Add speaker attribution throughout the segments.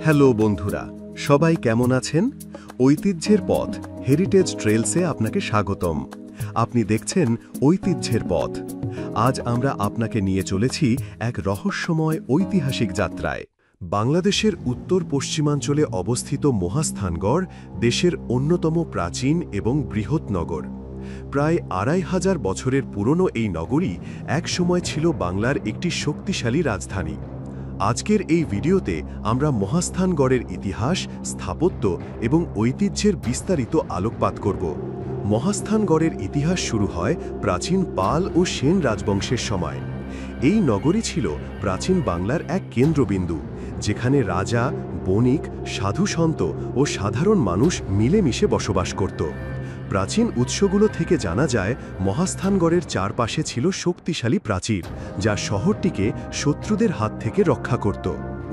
Speaker 1: Hello বন্ধুরা, সবাই কেমন আছেন? ঐতিহ্যের পথ হেরিটেজ ট্রেলসে আপনাকে স্বাগতম। আপনি দেখছেন ঐতিহ্যের পথ। আজ আমরা আপনাকে নিয়ে চলেছি এক রহস্যময় ঐতিহাসিক যাত্রায়। বাংলাদেশের উত্তর পশ্চিমাঞ্চলে অবস্থিত মহাস্থানগড় দেশের অন্যতম প্রাচীন এবং বৃহৎ নগর। প্রায় ২৫০০ বছরের পুরনো এই নগরী একসময় ছিল বাংলার একটি শক্তিশালী রাজধানী। আজকের এই ভিডিওতে আমরা মহাস্থানগড়ের ইতিহাস, স্থাপত্য এবং ঐতিহ্যের বিস্তারিত আলোকপাত করব। মহাস্থানগড়ের ইতিহাস শুরু হয় প্রাচীন পাল ও সেন রাজবংশের সময়। এই নগরী ছিল প্রাচীন বাংলার এক কেন্দ্রবিন্দু, যেখানে রাজা, বণিক, সাধুসন্ত ও সাধারণ মানুষ মিলেমিশে বসবাস করত। প্রাচীন উৎসগুলো থেকে জানা যায় মহাস্থানগড়ের চারপাশে ছিল শক্তিশালী প্রাচীর, যা শহরটিকে শত্রুদের হাত থেকে রক্ষা করত।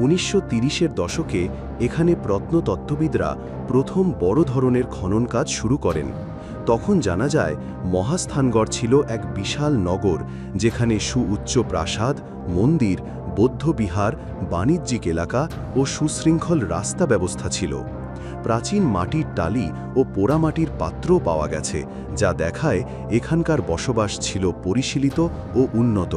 Speaker 1: ১৯৩০-এর দশকে এখানে প্রত্নতত্ত্ববিদরা প্রথম বড় ধরনের খনন কাজ শুরু করেন। তখন জানা যায় মহাস্থানগড় ছিল এক বিশাল নগর, যেখানে সুউচ্চ প্রাসাদ, মন্দির, বৌদ্ধবিহার, বাণিজ্যিক এলাকা ও সুশৃঙ্খল রাস্তা ব্যবস্থা ছিল। প্রাচীন মাটির টালি ও পোড়ামাটির পাত্রও পাওয়া গেছে, যা দেখায় এখানকার বসবাস ছিল পরিশীলিত ও উন্নত।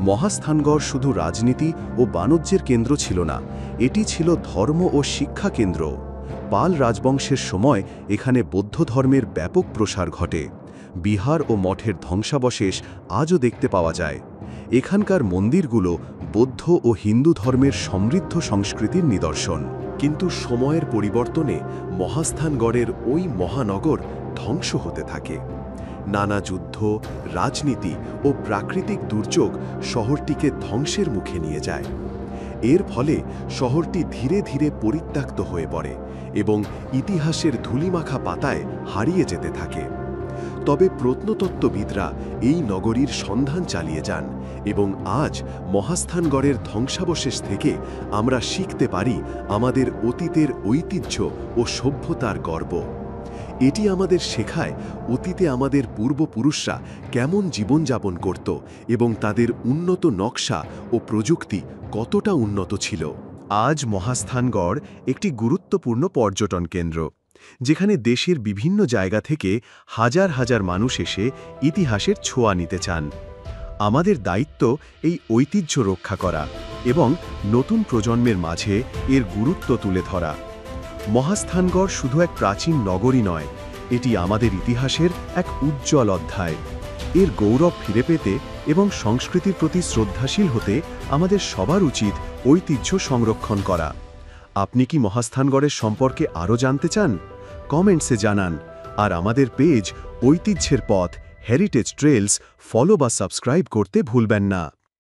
Speaker 1: মহাস্থানগড় শুধু রাজনীতি ও বাণিজ্যের কেন্দ্র ছিল না, এটি ছিল ধর্ম ও শিক্ষা কেন্দ্র। পাল রাজবংশের সময় এখানে বৌদ্ধ ধর্মের ব্যাপক প্রসার ঘটে। বিহার ও মঠের ধ্বংসাবশেষ আজও দেখতে পাওয়া যায়। এখানকার মন্দিরগুলো বৌদ্ধ ও হিন্দু ধর্মের সমৃদ্ধ সংস্কৃতির নিদর্শন। কিন্তু সময়ের পরিবর্তনে মহাস্থানগড়ের ওই মহানগর ধ্বংস হতে থাকে। নানা যুদ্ধ, রাজনীতি ও প্রাকৃতিক দুর্যোগ শহরটিকে ধ্বংসের মুখে নিয়ে যায়। এর ফলে শহরটি ধীরে ধীরে পরিত্যক্ত হয়ে পড়ে এবং ইতিহাসের ধূলিমাখা পাতায় হারিয়ে যেতে থাকে। তবে প্রত্নতত্ত্ববিদরা এই নগরীর সন্ধান চালিয়ে যান এবং আজ মহাস্থানগড়ের ধ্বংসাবশেষ থেকে আমরা শিখতে পারি আমাদের অতীতের ঐতিহ্য ও সভ্যতার গর্ব। এটি আমাদের শেখায় অতীতে আমাদের পূর্বপুরুষরা কেমন জীবনযাপন করত এবং তাদের উন্নত নকশা ও প্রযুক্তি কতটা উন্নত ছিল। আজ মহাস্থানগড় একটি গুরুত্বপূর্ণ পর্যটন কেন্দ্র, যেখানে দেশের বিভিন্ন জায়গা থেকে হাজার হাজার মানুষ এসে ইতিহাসের ছোঁয়া নিতে চান। আমাদের দায়িত্ব এই ঐতিহ্য রক্ষা করা এবং নতুন প্রজন্মের মাঝে এর গুরুত্ব তুলে ধরা। মহাস্থানগড় শুধু এক প্রাচীন নগরী নয়, এটি আমাদের ইতিহাসের এক উজ্জ্বল অধ্যায়। এর গৌরব ফিরে পেতে এবং সংস্কৃতির প্রতি শ্রদ্ধাশীল হতে আমাদের সবার উচিত ঐতিহ্য সংরক্ষণ করা। আপনি কি মহাস্থানগড়ের সম্পর্কে আরও জানতে চান? কমেন্টসে জানান। আর আমাদের পেজ ঐতিহ্যের পথ হেরিটেজ ট্রেলস ফলো বা সাবস্ক্রাইব করতে ভুলবেন না।